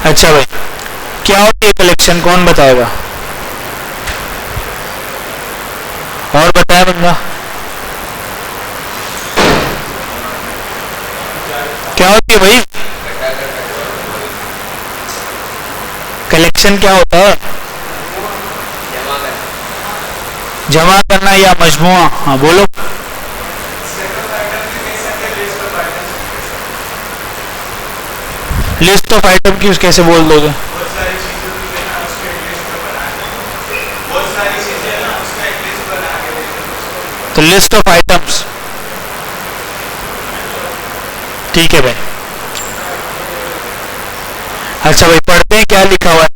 अच्छा भाई, क्या होती है कलेक्शन, कौन बताएगा? और बताया बंदा, क्या होती है भाई कलेक्शन? क्या होता है? जमा करना या मजमुआ? हाँ बोलो। लिस्ट ऑफ आइटम की कैसे बोल दोगे? तो लिस्ट ऑफ आइटम्स, ठीक है भाई। अच्छा भाई, पढ़ते हैं क्या लिखा हुआ है।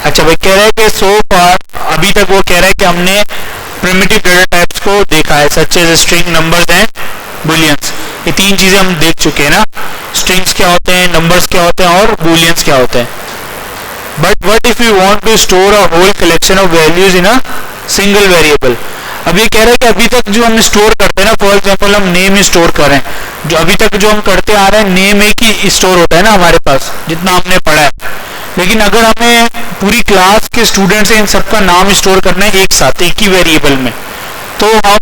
अच्छा भाई, कह रहा है कि सो फार, अभी तक वो कह रहा है कि हमने प्रिमिटिव डेटा टाइप्स को देखा है, such as string, numbers and booleans. ये तीन चीजें हम देख चुके हैं ना, स्ट्रिंग्स क्या होते हैं, नंबर्स क्या होते हैं और बुलियंस क्या होते हैं। But what if you want to store a whole collection of values in a single variable. अब ये कह रहा है कि अभी तक जो हम स्टोर करते हैं ना, फॉर एग्जाम्पल हम नेम ही स्टोर कर रहे हैं, जो अभी तक जो हम करते आ रहे हैं नेम एक ही स्टोर होता है ना हमारे पास, जितना हमने पढ़ा है। लेकिन अगर हमें पूरी क्लास के स्टूडेंट्स इन सबका नाम स्टोर करना है एक साथ एक ही वेरिएबल में, तो हम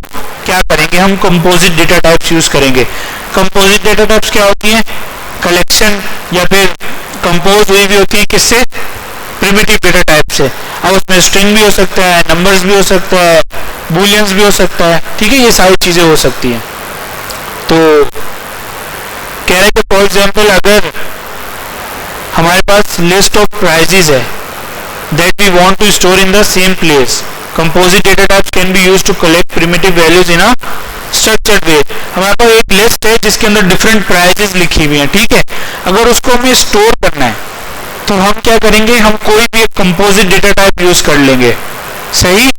क्या करेंगे, हम कंपोजिट डेटा टाइप्स यूज करेंगे। कंपोजिट डेटा टाइप्स क्या होती हैं? कलेक्शन या फिर कंपोज हुई भी होती है किससे? प्रिमिटिव डेटा टाइप से। अब उसमें स्ट्रिंग भी हो सकता है, नंबर्स भी हो सकता है, बुलियंस भी हो सकता है, ठीक है, ये सारी चीजें हो सकती हैं। तो कह रहे हैं कि फॉर एग्जाम्पल अगर हमारे पास लिस्ट ऑफ प्राइजेस है that we want to store in the same place, composite data types can be used to collect primitive values in a structured way. हमारे पास एक लिस्ट है जिसके अंदर डिफरेंट प्राइजेस लिखी हुई हैं, ठीक है। अगर उसको हमें स्टोर करना है तो हम क्या करेंगे, हम कोई भी एक कंपोजिट डेटा टाइप यूज कर लेंगे, सही।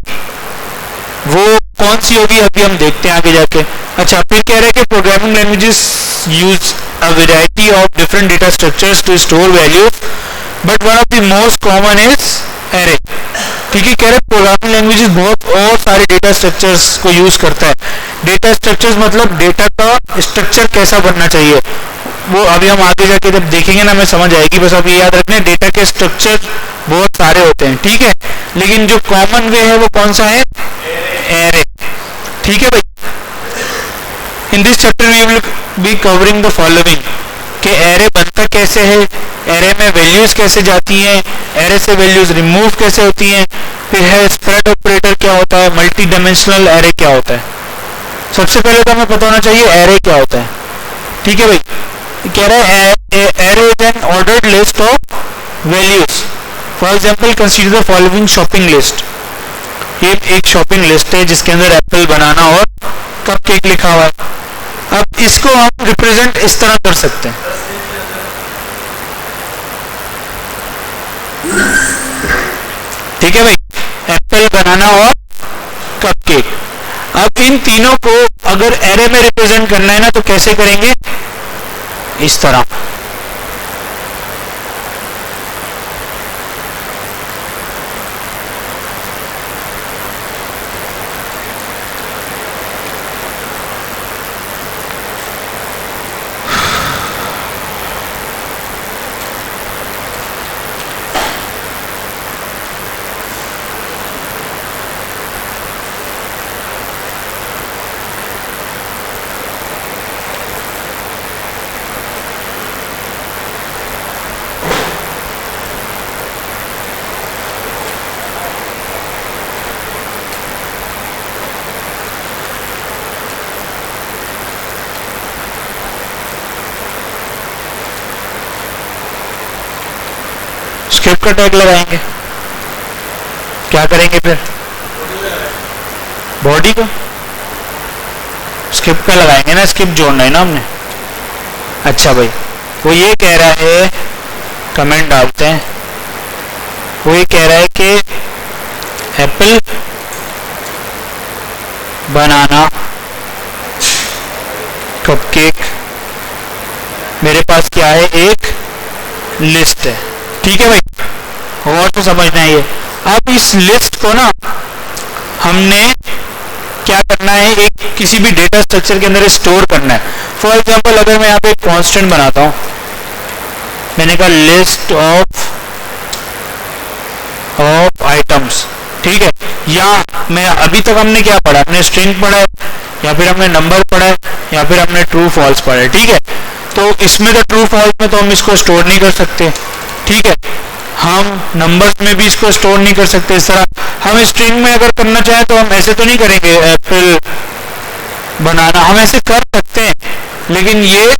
वो कौन सी होगी अभी हम देखते हैं आगे जाके। अच्छा, फिर कह रहे हैं कि programming languages use a variety of different data structures to store values, but one of the most common is array. ठीक है, कह रहे प्रोग्रामिंग लैंग्वेजेस बहुत और सारे डेटा स्ट्रक्चर्स को यूज करता है। डेटा स्ट्रक्चर्स मतलब डेटा का स्ट्रक्चर कैसा बनना चाहिए, वो अभी हम आगे जाके जब देखेंगे ना हमें समझ आएगी। बस अभी याद रखना, डेटा के स्ट्रक्चर बहुत सारे होते हैं, ठीक है, लेकिन जो कॉमन वे है वो कौन सा है? एरे। ठीक है भाई, in this chapter we will be covering the following, कि एरे बनता कैसे है, एरे में वैल्यूज कैसे जाती हैं, एरे से वैल्यूज रिमूव कैसे होती हैं, फिर है स्प्रेड ऑपरेटर क्या होता है, मल्टी डायमेंशनल एरे क्या होता है। सबसे पहले तो हमें पता होना चाहिए एरे क्या होता है। ठीक है भाई, कह रहा है array is an ordered list of values. For example consider the following shopping list. ये एक शॉपिंग लिस्ट है जिसके अंदर एप्पल, बनाना और कपकेक लिखा हुआ है। अब इसको हम रिप्रेजेंट इस तरह कर सकते हैं, ठीक है भाई, एप्पल, बनाना और कपकेक। अब इन तीनों को अगर एरे में रिप्रेजेंट करना है ना तो कैसे करेंगे, इस तरह। स्क्रिप्ट का टैग लगाएंगे, क्या करेंगे फिर, बॉडी को स्क्रिप्ट का लगाएंगे ना, स्क्रिप्ट जोड़ना है ना हमने। अच्छा भाई, वो ये कह रहा है, कमेंट डालते हैं, वो ये कह रहा है कि एप्पल, बनाना, कपकेक, मेरे पास क्या है, एक लिस्ट है। ठीक है भाई, और तो समझना है ये। अब इस लिस्ट को ना हमने क्या करना है, एक किसी भी डेटा स्ट्रक्चर के अंदर स्टोर करना है। फॉर एग्जाम्पल अगर मैं यहाँ पे एक कॉन्स्टेंट बनाता हूँ, मैंने कहा लिस्ट ऑफ आइटम्स, ठीक है, या मैं अभी तक हमने क्या पढ़ा, हमने स्ट्रिंग पढ़ा है, या फिर हमने नंबर पढ़ा है, या फिर हमने ट्रू फॉल्स पढ़ा है, ठीक है। तो इसमें तो ट्रू फॉल्स में तो हम इसको स्टोर नहीं कर सकते, ठीक है, हम नंबर्स में भी इसको स्टोर नहीं कर सकते इस तरह। हम स्ट्रिंग में अगर करना चाहें तो हम ऐसे तो नहीं करेंगे एप्पल बनाना, हम ऐसे कर सकते हैं, लेकिन ये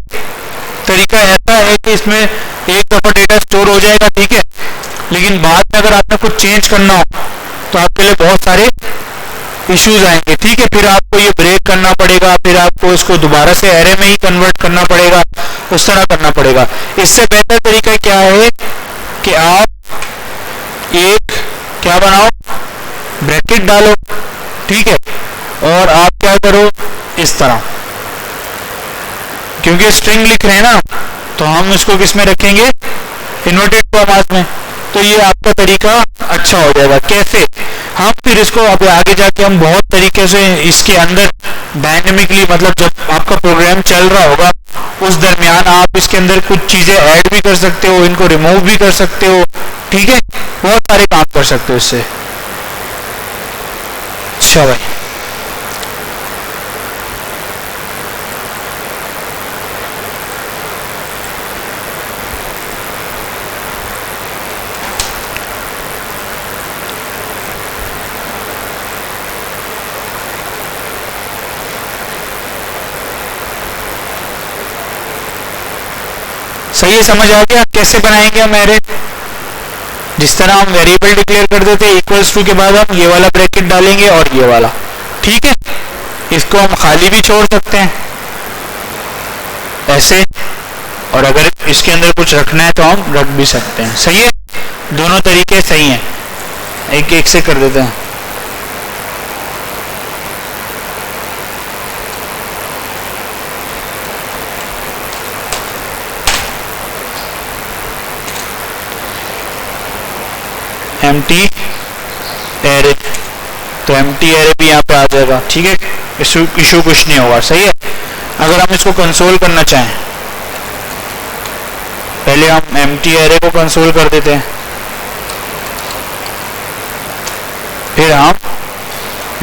तरीका ऐसा है कि इसमें एक दफा डेटा स्टोर हो जाएगा, ठीक है, लेकिन बाद में अगर आपने कुछ चेंज करना हो तो आपके लिए बहुत सारे इश्यूज आएंगे, ठीक है, फिर आपको ये ब्रेक करना पड़ेगा, फिर आपको इसको दोबारा से एरे में ही कन्वर्ट करना पड़ेगा, उस तरह करना पड़ेगा। इससे बेहतर तरीका क्या है कि आप एक क्या बनाओ, ब्रैकेट डालो, ठीक है, और आप क्या करो इस तरह, क्योंकि स्ट्रिंग लिख रहे हैं ना, तो हम इसको किस में रखेंगे, इन्वर्टेड कॉमास में, तो ये आपका तरीका अच्छा हो जाएगा। कैसे, हम फिर इसको अब आगे जाके हम बहुत तरीके से इसके अंदर डायनेमिकली, मतलब जब आपका प्रोग्राम चल रहा होगा उस दरमियान आप इसके अंदर कुछ चीजें ऐड भी कर सकते हो, इनको रिमूव भी कर सकते हो, ठीक है, बहुत सारे काम कर सकते हो इससे। अच्छा भाई, सही है, समझ आ गया कैसे बनाएंगे हम एरे। जिस तरह हम वेरिएबल डिक्लेयर कर देते हैं इक्वल्स टू के बाद हम ये वाला ब्रैकेट डालेंगे और ये वाला, ठीक है, इसको हम खाली भी छोड़ सकते हैं ऐसे, और अगर इसके अंदर कुछ रखना है तो हम रख भी सकते हैं। सही है, दोनों तरीके सही हैं, एक एक से कर देते हैं। एम्प्टी एरे, तो एम्प्टी एरे भी यहाँ पे आ जाएगा, ठीक है, इशू कुछ नहीं होगा। सही है, अगर हम इसको कंसोल करना चाहें, पहले हम एम्प्टी एरे को कंसोल कर देते हैं, फिर हम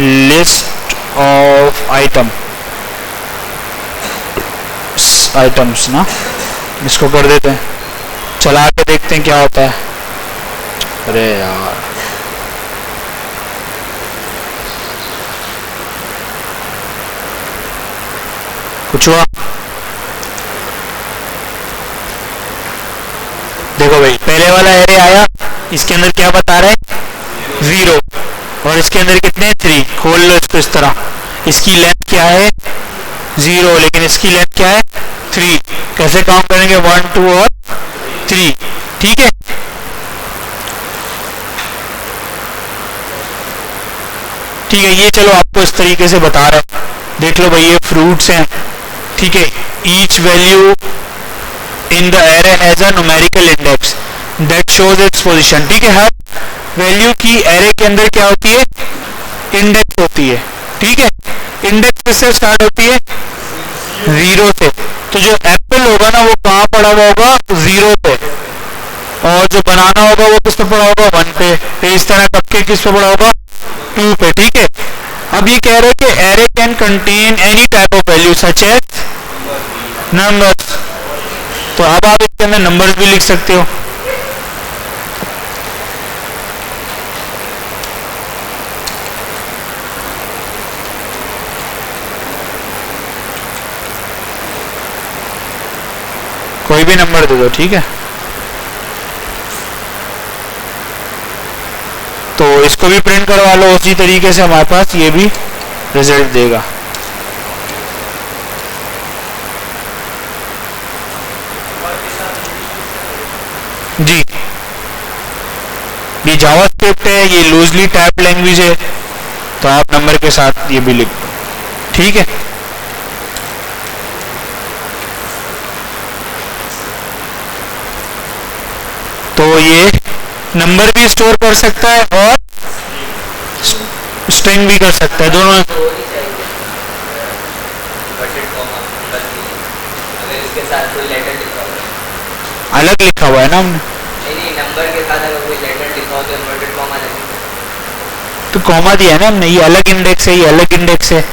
लिस्ट ऑफ आइटम्स ना, इसको कर देते हैं, चला के देखते हैं क्या होता है। अरे यार, कुछ हुआ? देखो भाई, पहले वाला एरे आया, इसके अंदर क्या बता रहा है 0, और इसके अंदर कितने 3, खोल लो इसको इस तरह, इसकी लेंथ क्या है 0, लेकिन इसकी लेंथ क्या है 3, कैसे काउंट करेंगे 1 2 और 3, ठीक है। ठीक है, ये चलो आपको इस तरीके से बता रहा है, देख लो भाई ये फ्रूट्स हैं, ठीक है, each value in the array has a numerical index that shows its position, ठीक है, हर वैल्यू की एरे के अंदर क्या होती है, इंडेक्स होती है, ठीक है, इंडेक्स किससे स्टार्ट होती है 0 से, तो जो एप्पल होगा ना वो कहाँ पड़ा हुआ होगा 0 पे, और जो बनाना होगा वो किस पे पड़ा होगा 1 पे, तो इस तरह कपकेक किस पे पड़ा होगा 2 पे, ठीक है। अब ये कह रहे हैं कि array can contain any type of value such as numbers, तो अब आप इसके अंदर नंबर्स भी लिख सकते हो। कोई भी नंबर दे दो, ठीक है, तो इसको भी प्रिंट करवा लो उसी तरीके से, हमारे पास ये भी रिजल्ट देगा। जी, ये जावास्क्रिप्ट है, ये लूजली टैप लैंग्वेज है, तो आप नंबर के साथ ये भी लिख दो, ठीक है। तो ये नंबर भी स्टोर कर सकता है और स्ट्रिंग भी कर सकता है, दोनों। उसके साथ कोई लेटर लिखा हो। अलग लिखा हुआ है ना हमने। नहीं, नंबर के साथ अगर कोई लेटर लिखा हो तो इन्वर्टेड कॉमा लगेगा। तो कॉमा दिया है ना हमने, ये अलग इंडेक्स है, ये अलग इंडेक्स है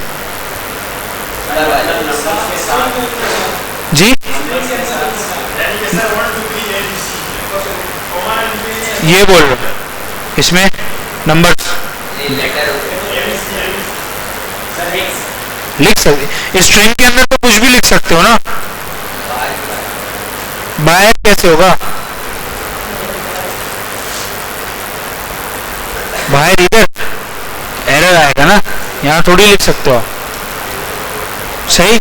जी। ये बोल रहे हो इसमें नंबर लिख सकते, स्ट्रिंग के अंदर तो कुछ भी लिख सकते हो ना। बाहर कैसे होगा? बाहर इधर एरर आएगा ना, यहाँ थोड़ी लिख सकते हो। सही,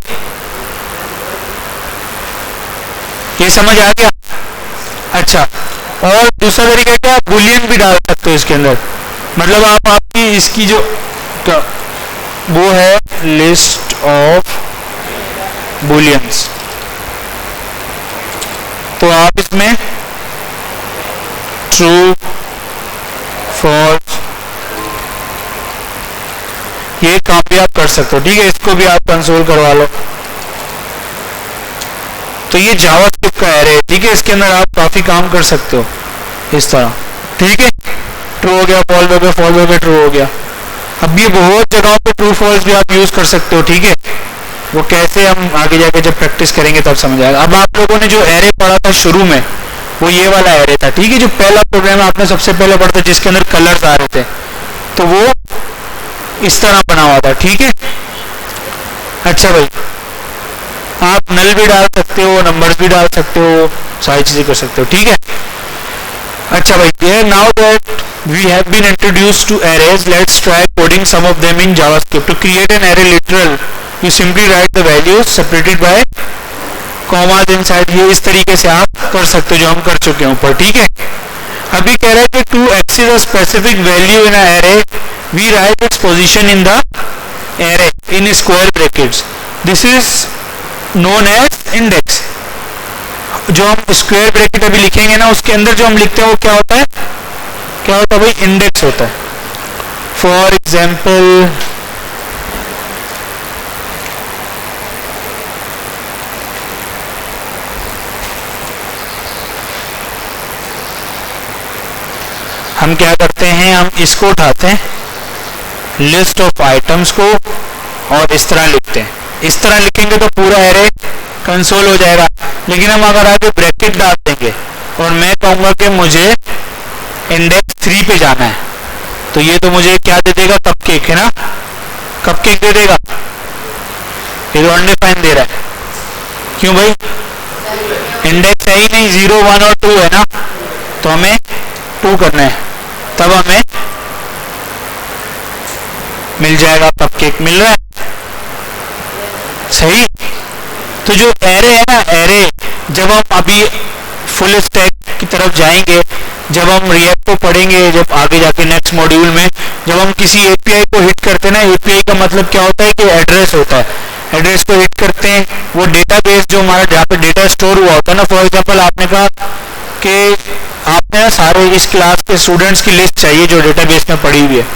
ये समझ आ गया? अच्छा, और दूसरा तरीका क्या, बुलियन भी डाल सकते हो इसके अंदर। मतलब आप आपकी इसकी जो वो है लिस्ट ऑफ बुलियंस, तो आप इसमें ट्रू फॉल्स ये काम भी आप कर सकते हो, ठीक है। इसको भी आप कंसोल करवा लो। तो ये जावास्क्रिप्ट का एरे है, ठीक है। इसके अंदर आप काफी काम कर सकते हो इस तरह, ठीक है। ट्रू हो गया, फॉल्स हो गया, फॉल्स हो गया, ट्रू हो गया। अब ये बहुत जगहों पे ट्रू फॉल्स भी आप यूज कर सकते हो, ठीक है। वो कैसे हम आगे जाके जब प्रैक्टिस करेंगे तब समझ आएगा। अब आप लोगों ने जो एरे पढ़ा था शुरू में, वो ये वाला एरे था, ठीक है। जो पहला प्रोग्राम आपने सबसे पहले पढ़ा था जिसके अंदर कलर्स आ रहे थे, तो वो इस तरह बना हुआ था, ठीक है। अच्छा भाई, आप नल भी डाल सकते हो, नंबर्स भी डाल सकते हो, सारी चीजें कर सकते हो, ठीक है। अच्छा भाई, here now that we have been introduced to arrays, let's try coding some of them in JavaScript. To create an array literal, you simply write the values separated by commas inside. ये इस तरीके से आप कर सकते हो जो हम कर चुके हैं ऊपर, ठीक है। अभी कह रहे हैं कि to access a specific value in an array, we write its position in the array in square brackets. This is known as index. जो हम स्क्वायर ब्रैकेट अभी लिखेंगे ना, उसके अंदर जो हम लिखते हैं वो क्या होता है, क्या होता है भाई, इंडेक्स होता है। फॉर एग्जाम्पल हम क्या करते हैं, हम इसको उठाते हैं लिस्ट ऑफ आइटम्स को और इस तरह लिखते हैं। इस तरह लिखेंगे तो पूरा एरे कंसोल हो जाएगा। लेकिन हम अगर आगे ब्रैकेट डाल देंगे और मैं कहूंगा कि मुझे इंडेक्स 3 पे जाना है, तो ये तो मुझे क्या दे देगा, कपकेक है ना, कपकेक दे देगा। ये तो अनडिफाइंड दे रहा है, क्यों भाई, इंडेक्स है ही नहीं, 0 1 और 2 है ना, तो हमें 2 करना है, तब हमें मिल जाएगा, कपकेक मिल रहा है। सही। तो जो एरे है ना, एरे जब हम अभी फुल स्टैक की तरफ जाएंगे, जब हम रिएक्ट को पढ़ेंगे, जब आगे जाके नेक्स्ट मॉड्यूल में जब हम किसी एपीआई को हिट करते हैं ना, एपीआई का मतलब क्या होता है कि एड्रेस होता है, एड्रेस को हिट करते हैं, वो डेटाबेस जो हमारा जहाँ पे डेटा स्टोर हुआ होता है ना। फॉर एग्जांपल आपने कहा कि आपने सारे इस क्लास के स्टूडेंट्स की लिस्ट चाहिए जो डेटाबेस में पड़ी हुई है,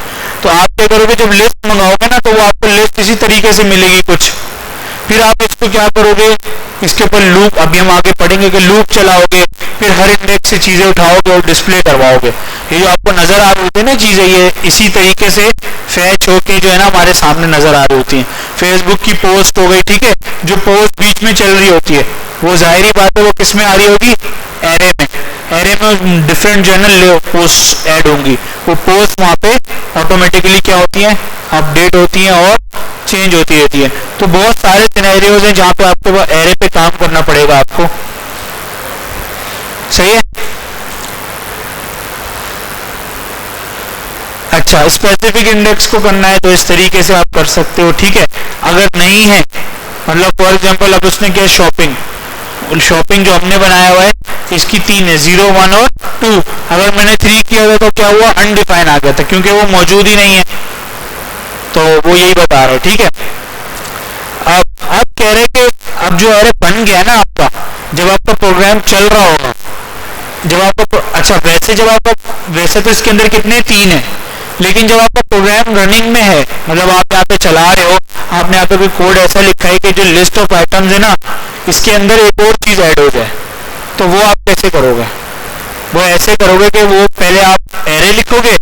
तो आप क्या करोगे, जब लिस्ट मंगाओगे ना, तो वो आपको लिस्ट इसी तरीके से मिलेगी कुछ। फिर आप इसको क्या करोगे, इसके ऊपर लूप, अभी हम आगे पढ़ेंगे कि लूप चलाओगे, फिर हर इंडेक्स से चीजें उठाओगे और डिस्प्ले करवाओगे। ये जो आपको नजर आ रही होती है ना चीजें, ये इसी तरीके से फैच होके जो है ना हमारे सामने नजर आ रही होती है। फेसबुक की पोस्ट हो गई, ठीक है, जो पोस्ट बीच में चल रही होती है, वो जाहिर बात है वो किस में आ रही होगी, एरे में। एरे में डिफरेंट जनरल पोस्ट ऐड होंगी, वो पोस्ट वहां पे ऑटोमेटिकली क्या होती है, अपडेट होती है और चेंज होती रहती है। तो बहुत सारे सिनेरियोज हैं जहां पे आपको एरे पे काम करना पड़ेगा आपको। सही है। अच्छा, स्पेसिफिक इंडेक्स को करना है तो इस तरीके से आप कर सकते हो, ठीक है। अगर नहीं है, मतलब फॉर एग्जांपल अब उसने क्या, शॉपिंग, शॉपिंग जो हमने बनाया हुआ है इसकी 3 है, 0 1 और 2। अगर मैंने 3 किया था तो क्या हुआ, अनडिफाइन आ गया था, क्योंकि वो मौजूद ही नहीं है। तो वो यही बता रहे, ठीक है। अब कह रहे कि अब जो एरे बन गया ना आपका, जब आपका प्रोग्राम चल रहा होगा, जब आपका, अच्छा वैसे जब आपका, वैसे तो इसके अंदर कितने 3 है, लेकिन जब आपका प्रोग्राम रनिंग में है, मतलब आप यहाँ पे चला रहे हो, आपने यहाँ पे कोई कोड ऐसा लिखा है कि जो लिस्ट ऑफ आइटम्स है ना, इसके अंदर एक और चीज ऐड हो जाए, तो वो आप कैसे करोगे? वो ऐसे करोगे कि वो पहले आप एरे लिखोगे,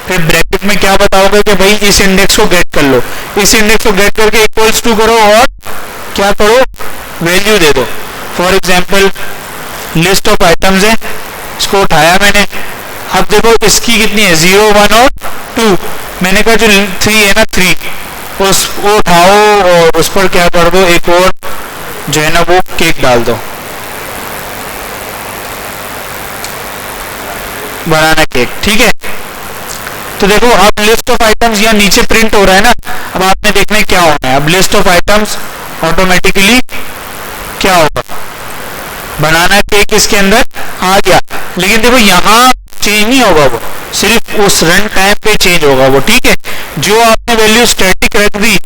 फिर ब्रैकेट में क्या बताओगे कि भाई इस इंडेक्स को गेट कर लो, इस इंडेक्स को गेट करके इक्वल्स टू करो और क्या करो, वैल्यू दे दो। For example list of items है, इसको उठाया मैंने, अब देखो इसकी कितनी है 0 1 और 2, मैंने कहा जो 3 है ना 3, उसको उठाओ और उस पर क्या कर दो, एक और जो है ना वो केक डाल दो, बनाना केक, ठीक है। तो देखो अब लिस्ट ऑफ आइटम्स यहाँ नीचे प्रिंट हो रहा है ना, अब आपने देखना है क्या होना है। अब लिस्ट ऑफ आइटम्स ऑटोमेटिकली क्या होगा, बनाना केक इसके अंदर आ गया, लेकिन देखो यहाँ चेंज नहीं होगा, वो सिर्फ उस रन टाइम पे चेंज होगा वो, ठीक है। जो आपने वैल्यू स्टैटिक रख दी,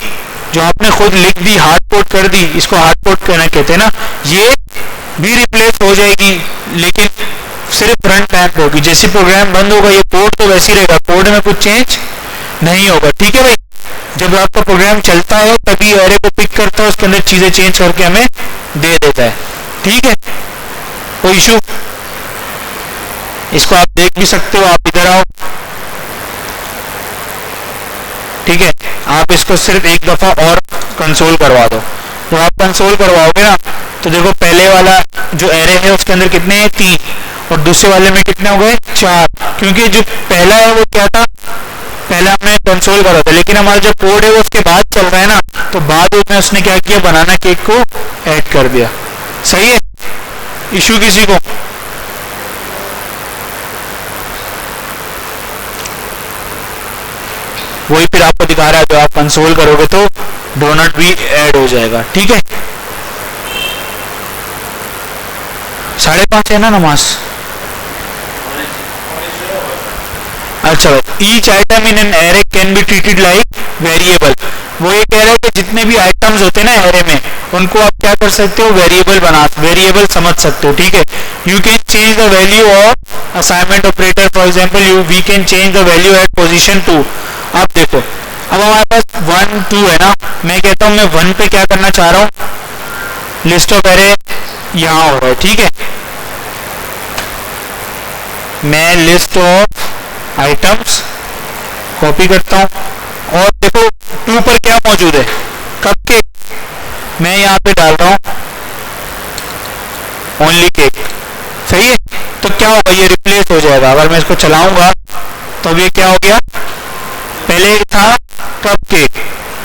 जो आपने खुद लिख दी, हार्ड कोड कर दी, इसको हार्ड कोड करना कहते हैं ना, ये भी रिप्लेस हो जाएगी, लेकिन सिर्फ रन टाइम पे होगी। जैसे प्रोग्राम बंद होगा ये कोड तो वैसे ही रहेगा, कोड में कुछ चेंज नहीं होगा, ठीक है भाई। जब आपका प्रोग्राम चलता है तभी एरे को पिक करता है, उसके अंदर चीजें चेंज करके हमें दे देता है, ठीक है। कोई इशू? इसको आप देख भी सकते हो, आप इधर आओ, ठीक है। आप इसको सिर्फ एक दफा और कंसोल करवा दो। जब आप कंसोल करवाओगे ना तो देखो पहले वाला जो एरे है उसके अंदर कितने हैं 3, और दूसरे वाले में कितने हो गए 4, क्योंकि जो पहला है वो क्या था, पहले हमने कंसोल करा था, लेकिन हमारा जो कोड है वो उसके बाद चल रहा है ना, तो बाद में उसने क्या किया, बनाना केक को ऐड कर दिया, सही है। इशू किसी को? वही फिर आपको दिखा रहा है, जो आप कंसोल करोगे तो डोनट भी ऐड हो जाएगा, ठीक है। 5:30 है ना नमाज? अच्छा, each item in an array can be treated like variable. वो ये कह रहा है कि जितने भी आइटम्स होते हैं ना एरे में, उनको आप क्या कर सकते हो, वेरिएबल समझ सकते हो, ठीक है। You can change the value of assignment operator, for example we can change the value at position 2। अब देखो, अब हमारे पास 1 2 है ना, मैं कहता हूं मैं 1 पे क्या करना चाह रहा हूं, लिस्ट ऑफ एरे यहां हो रहा है, ठीक है। मैं लिस्ट ऑफ आइटम्स कॉपी करता हूं और देखो 2 पर क्या मौजूद है, कप केक, मैं यहां पे डाल रहा हूं ओनली केक, सही है। तो क्या होगा, ये रिप्लेस हो जाएगा। अगर मैं इसको चलाऊंगा तो अब ये क्या हो गया, पहले था कप केक,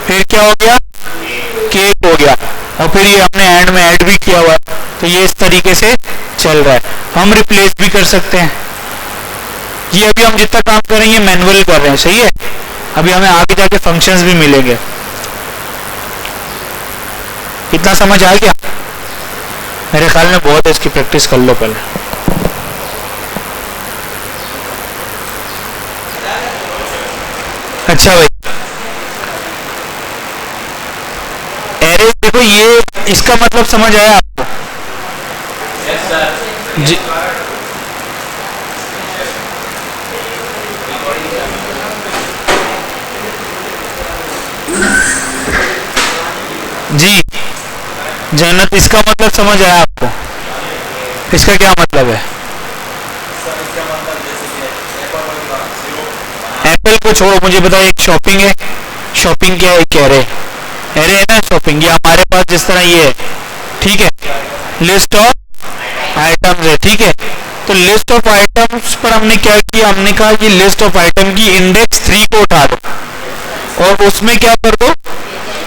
फिर क्या हो गया, केक हो गया, और फिर ये हमने एंड में ऐड भी किया हुआ है, तो ये इस तरीके से चल रहा है। हम रिप्लेस भी कर सकते हैं। ये अभी हम जितना काम कर रहे हैं ये मैनुअल कर रहे हैं, सही है। अभी हमें आगे जाके फंक्शंस भी मिलेंगे। इतना समझ आ गया? मेरे ख्याल में बहुत है, इसकी प्रैक्टिस कर लो पहले। अच्छा भाई, एरे देखो, ये इसका मतलब समझ आया आपको? यस सर जी, जी जन्नत, इसका मतलब समझ आया आपको? इसका क्या मतलब है? एप्पल को छोड़ो, मुझे बताओ, एक शॉपिंग है, शॉपिंग क्या है, एक एरे है ना शॉपिंग, ये हमारे पास जिस तरह ये है, ठीक है, लिस्ट ऑफ आइटम्स है, ठीक है। तो लिस्ट ऑफ आइटम्स पर हमने क्या किया, हमने कहा कि लिस्ट ऑफ आइटम की इंडेक्स 3 को उठा दो और उसमें क्या कर दो,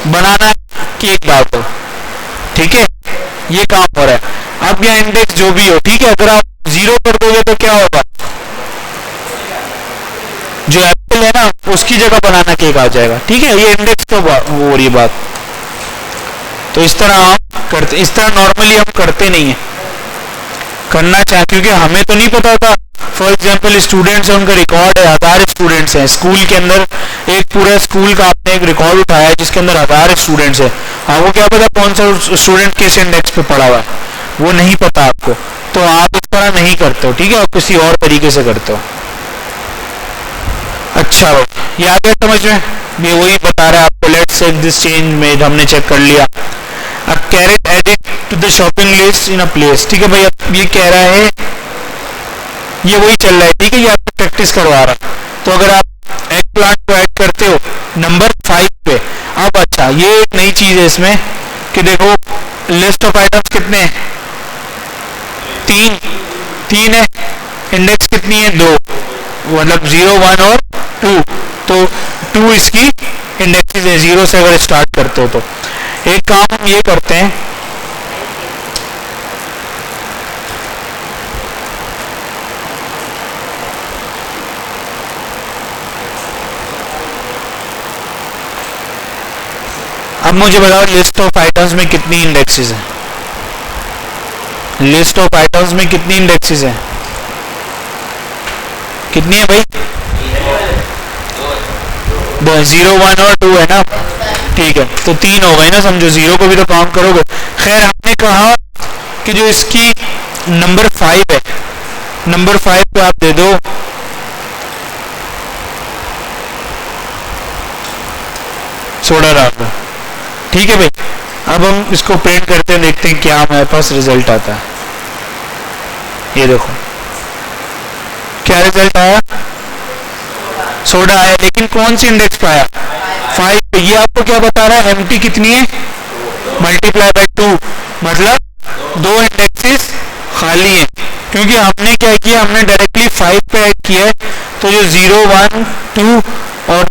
बनाना केक डाल दो, ठीक है। ये काम हो रहा है। अब यह इंडेक्स जो भी हो, ठीक है, अगर आप 0 कर दोगे तो क्या होगा, जो एप्पल है ना उसकी जगह बनाना केक आ जाएगा, ठीक है। ये इंडेक्स तो हो रही बात। तो इस तरह हम करते, इस तरह नॉर्मली हम करते नहीं है, करना चाहे, क्योंकि हमें तो नहीं पता था। फॉर एग्जाम्पल स्टूडेंट्स है, उनका रिकॉर्ड है, 1000 स्टूडेंट्स हैं स्कूल के अंदर, एक पूरा स्कूल का आपने एक रिकॉर्ड उठाया जिसके अंदर 1000 स्टूडेंट्स है। आपको क्या पता कौन सा स्टूडेंट किस इंडेक्स पे पढ़ा हुआ है, वो नहीं पता आपको। तो आप इस तरह नहीं करते हो, ठीक है, आप किसी और तरीके से करते हो। अच्छा भाई, ये आ गया समझ में? ये वही बता रहा है आपको, लेट्स चेक दिस चेंज में हमने चेक कर लिया। अब carrot added to the shopping list in a place. ठीक है भाई, अब ये कह रहा है, ये वही चल रहा है, ठीक है, ये आपको प्रैक्टिस करवा रहा है। तो अगर आप एग प्लांट को ऐड करते हो नंबर 5 पे, अब अच्छा ये एक नई चीज है इसमें कि देखो लिस्ट ऑफ आइटम्स कितने हैं, 3 है, इंडेक्स कितनी है 2, मतलब 0 1 और 2, तो 2 इसकी इंडेक्सेस है, 0 से अगर स्टार्ट करते हो तो। एक काम हम ये करते हैं, अब मुझे बताओ लिस्ट ऑफ आइटम्स में कितनी इंडेक्सेस हैं, लिस्ट ऑफ आइटम्स में कितनी इंडेक्सेस हैं, कितनी है भाई, 0 1 और 2 है ना, ठीक है, तो 3 हो गए ना, समझो 0 को भी तो काउंट करोगे। खैर हमने कहा कि जो इसकी नंबर 5 है, नंबर 5 पे आप दे दो सोडा डाल दो। ठीक है भाई, अब हम इसको प्रिंट करते हैं, देखते हैं क्या हमारे पास रिजल्ट आता है। ये देखो क्या रिजल्ट आया, सोडा आया, लेकिन कौन सी इंडेक्स पे आया, 5 पे। ये आपको क्या बता रहा है, एम्प्टी कितनी है, मल्टीप्लाई बाय 2, मतलब 2 इंडेक्सेस खाली हैं, क्योंकि हमने क्या किया, हमने डायरेक्टली 5 पे ऐड किया है, तो जो 0 1 2 और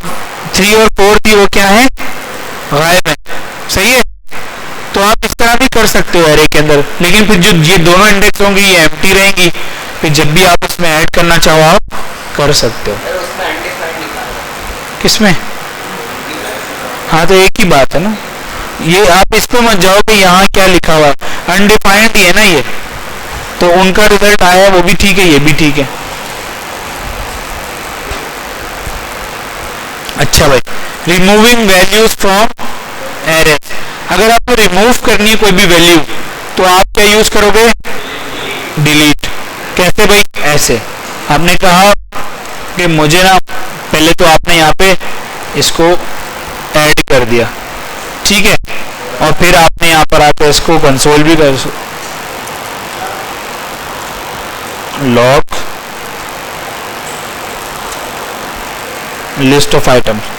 3 और 4 थी वो क्या है, गायब है। सही है, तो आप इस तरह भी कर सकते हो एरे के अंदर, लेकिन फिर जो ये दोनों इंडेक्स होंगी ये एम्प्टी रहेंगी, फिर जब भी आप इसमें ऐड करना चाहो आप कर सकते हो। किसमें, हाँ तो एक ही बात है ना, ये आप इस पे मत जाओ कि यहाँ क्या लिखा हुआ, अनडिफाइंड ही है ना ये, तो उनका रिजल्ट आया वो भी ठीक है, ये भी ठीक है। अच्छा भाई, रिमूविंग वैल्यूज फ्रॉम एरे, अगर आपको रिमूव करनी है कोई भी वैल्यू तो आप क्या यूज करोगे, डिलीट। कैसे भाई, ऐसे आपने कहा कि मुझे ना, पहले तो आपने यहाँ पे इसको ऐड कर दिया, ठीक है, और फिर आपने यहाँ पर आकर इसको कंसोल भी कर, लॉग लिस्ट ऑफ आइटम्स।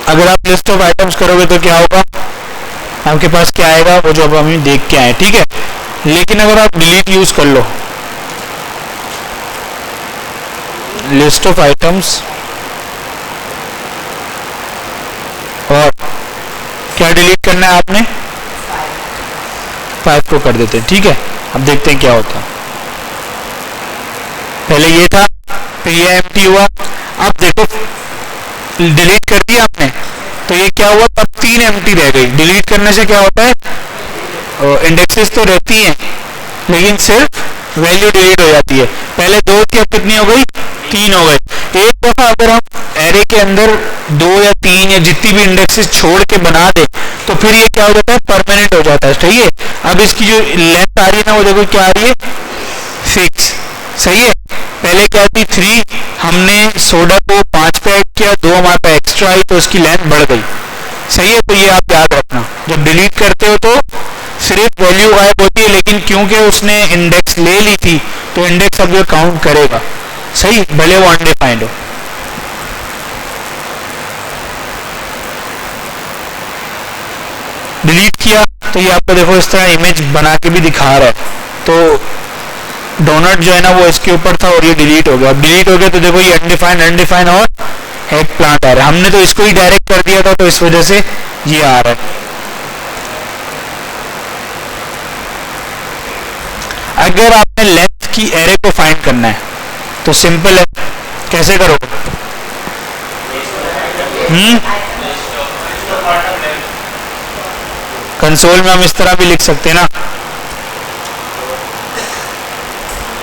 अगर आप लिस्ट ऑफ आइटम्स करोगे तो क्या होगा, आपके पास क्या आएगा, वो जो अब हम देख के आए, ठीक है। लेकिन अगर आप डिलीट यूज कर लो, लिस्ट ऑफ आइटम्स, और क्या डिलीट करना है आपने, 5 को कर देते हैं, ठीक है। अब देखते हैं क्या होता है, पहले ये था, फिर ये एम्प्टी हुआ, अब देखो डिलीट कर दिया आपने तो ये क्या हुआ, अब 3 एम्प्टी रह गई। डिलीट करने से क्या होता है, इंडेक्सेस तो रहती हैं लेकिन सिर्फ वैल्यू डिलीट हो जाती है। पहले 2 थी, अब कितनी हो गई, 3 हो गई। एक दफा अगर हम एरे के अंदर 2 या 3 या जितनी भी इंडेक्सेस छोड़ के बना दे तो फिर ये क्या हो जाता है, परमानेंट हो जाता है। सही है, अब इसकी जो लेंथ आ रही है ना, वो देखो क्या आ रही है, 6। सही है, पहले क्या थी 3, हमने सोडा को 5 पे ऐड किया, 2 हमारे पास एक्स्ट्रा आई तो इसकी लेंथ बढ़ गई। सही है, तो ये आप याद रखना, जब डिलीट करते हो तो सिर्फ वैल्यू गायब होती है, लेकिन क्योंकि उसने इंडेक्स ले ली थी तो इंडेक्स अब ये काउंट करेगा। सही, भले वो अनडिफाइंड हो। डिलीट किया तो ये आपको देखो इस तरह इमेज बना के भी दिखा रहा है, तो डोनट जो है ना वो इसके ऊपर था और ये डिलीट हो गया। अब डिलीट हो गया तो देखो ये अनडिफाइंड अनडिफाइंड और एग प्लांट आ रहा है। हमने तो इसको ही डायरेक्ट कर दिया था तो इस वजह से ये आ रहा है। अगर आपने लेंथ की एरे को फाइंड करना है तो सिंपल है, कैसे करोगे, कंसोल में हम इस तरह भी लिख सकते हैं ना,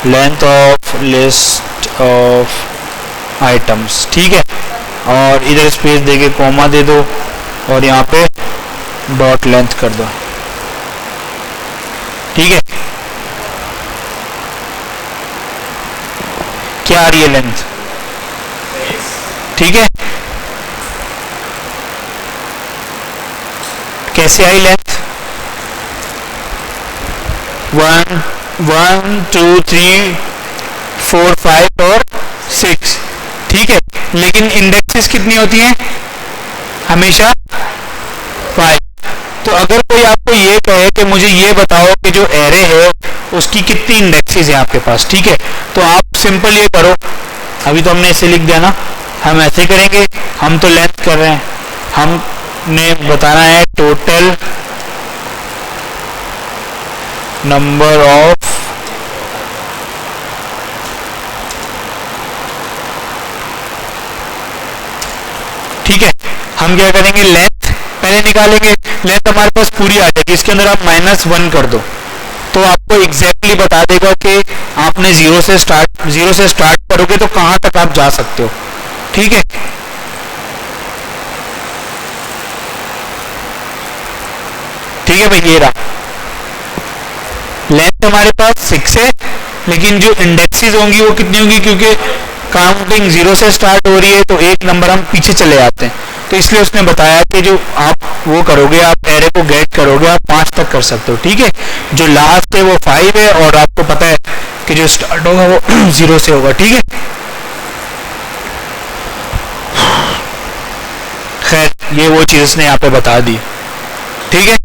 length of list of items, ठीक है, और इधर स्पेस देके कॉमा दे दो और यहाँ पे डॉट लेंथ कर दो, ठीक है। क्या आ रही है लेंथ, ठीक है, कैसे आई लेंथ, 1 1 2 3 4 5 और 6, ठीक है। लेकिन इंडेक्सेस कितनी होती हैं? हमेशा 5। तो अगर कोई आपको ये कहे कि मुझे ये बताओ कि जो एरे है उसकी कितनी इंडेक्सेस है आपके पास, ठीक है, तो आप सिंपल ये करो, अभी तो हमने ऐसे लिख दिया ना, हम ऐसे करेंगे, हम तो लेंथ कर रहे हैं, हमने बताना है टोटल नंबर ऑफ ठीक है। हम क्या करेंगे, लेंथ पहले निकालेंगे, लेंथ हमारे पास पूरी आ जाएगी, इसके अंदर आप -1 कर दो तो आपको एग्जैक्टली बता देगा कि आपने जीरो से स्टार्ट करोगे तो कहां तक आप जा सकते हो, ठीक है। ठीक है भाई, ये रहा लेंथ हमारे पास 6 है, लेकिन जो इंडेक्सेस होंगी वो कितनी होंगी, क्योंकि काउंटिंग 0 से स्टार्ट हो रही है तो एक नंबर हम पीछे चले जाते हैं, तो इसलिए उसने बताया कि जो आप वो करोगे, आप एरे को गेट करोगे, आप 5 तक कर सकते हो, ठीक है। जो लास्ट है वो 5 है और आपको पता है कि जो स्टार्ट होगा वो 0 से होगा, ठीक है। खैर, ये वो चीज उसने यहाँ पे बता दी, ठीक है।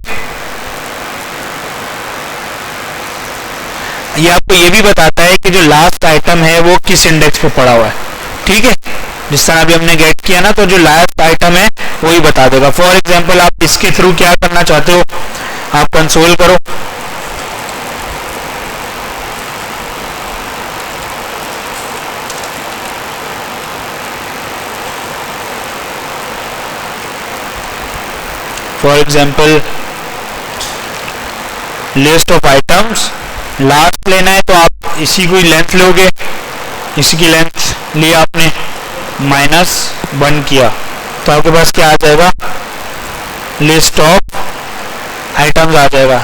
ये आपको ये भी बताता है कि जो लास्ट आइटम है वो किस इंडेक्स पे पड़ा हुआ है, ठीक है। जिस तरह अभी हमने गेट किया ना, तो जो लास्ट आइटम है वही बता देगा। फॉर एग्जांपल आप इसके थ्रू क्या करना चाहते हो, आप कंसोल करो, for example list of items, last लेना है तो आप इसी को लेंथ लोगे, इसी की लेंथ ली आपने, -1 किया तो आपके पास क्या आ जाएगा, लिस्ट ऑफ आइटम्स आ जाएगा।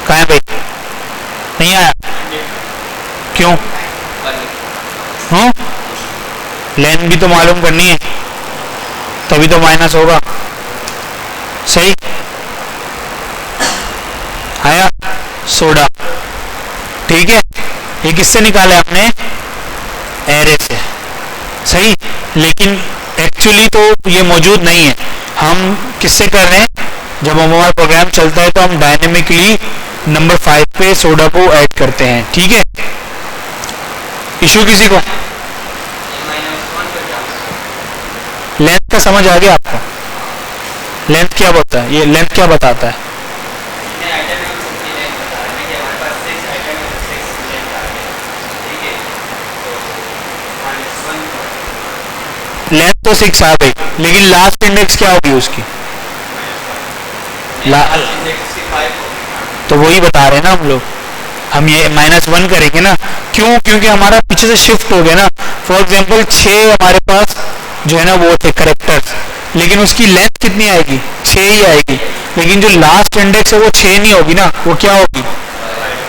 कहाँ है भाई, नहीं आया क्यों? लेंथ भी तो मालूम करनी है, तभी तो माइनस होगा, सही आया सोडा, ठीक है। ये किससे निकाला आपने, एरे से, सही। लेकिन एक्चुअली तो ये मौजूद नहीं है, हम किससे कर रहे हैं, जब हमारा प्रोग्राम चलता है तो हम डायनेमिकली नंबर 5 पे सोडा को ऐड करते हैं, ठीक है। इशू किसी को लेंथ का समझ आ गया आपको? लेंथ क्या होता है, ये लेंथ क्या बताता है? लेंथ तो 6 आ गई, लेकिन लास्ट इंडेक्स क्या होगी उसकी, तो वही बता रहे हैं ना हम लोग, हम ये -1 करेंगे ना, क्यों? क्योंकि हमारा पीछे से शिफ्ट हो गया ना। फॉर एग्जांपल 6 हमारे पास जो है ना वो थे करेक्टर्स, लेकिन उसकी लेंथ कितनी आएगी, 6 ही आएगी, लेकिन जो लास्ट इंडेक्स है वो 6 नहीं होगी ना, वो क्या होगी,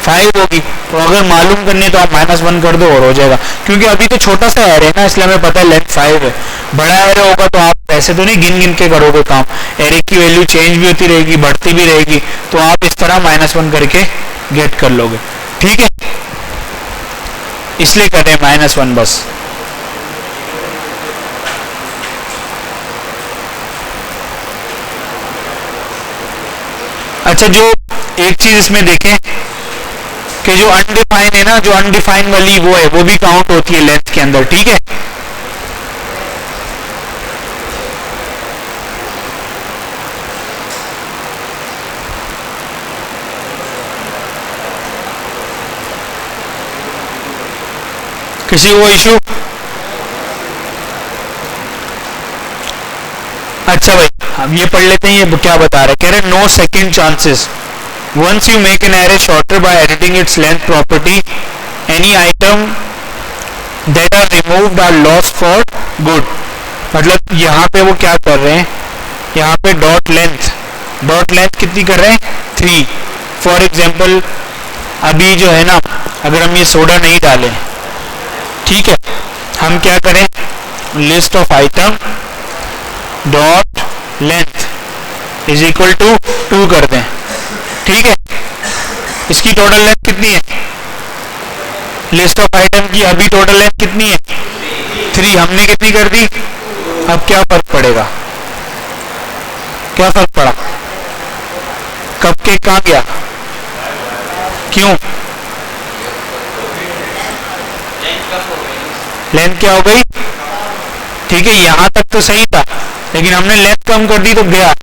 5 होगी। तो अगर मालूम करनी है तो आप -1 कर दो और हो जाएगा, क्योंकि अभी तो छोटा सा एरे है ना, इसलिए हमें पता है लेंथ 5 है। बड़ा एरे होगा तो आप ऐसे तो नहीं गिन गिन के करोगे काम, एरे की वैल्यू चेंज भी होती रहेगी, बढ़ती भी रहेगी, तो आप इस तरह -1 करके गेट कर लोगे, ठीक है। इसलिए कर रहे हैं -1 बस। अच्छा, जो एक चीज इसमें देखें कि जो अनडिफाइन है ना, जो अनडिफाइन वाली वो है, वो भी काउंट होती है लेंथ के अंदर, ठीक है। किसी को इशू? अच्छा भाई, हम ये पढ़ लेते हैं, ये क्या बता रहा है, कह रहे no second chances once you make an array shorter by editing its length property, any item that are removed are lost for good। मतलब यहाँ पे वो क्या कर रहे हैं, यहाँ पे डॉट लेंथ कितनी कर रहे हैं, 3। फॉर एग्जाम्पल अभी जो है ना, अगर हम ये सोडा नहीं डालें, ठीक है, हम क्या करें, list of item dot length is equal to 2 कर दें, ठीक है। इसकी टोटल लेंथ कितनी है? लिस्ट ऑफ आइटम की अभी टोटल लेंथ कितनी है? 3, हमने कितनी कर दी? अब क्या फर्क पड़ेगा? क्या फर्क पड़ा? कपकेक कहाँ गया? क्यों? लेंथ क्या हो गई? ठीक है, यहां तक तो सही था, लेकिन हमने लेंथ कम कर दी तो गया।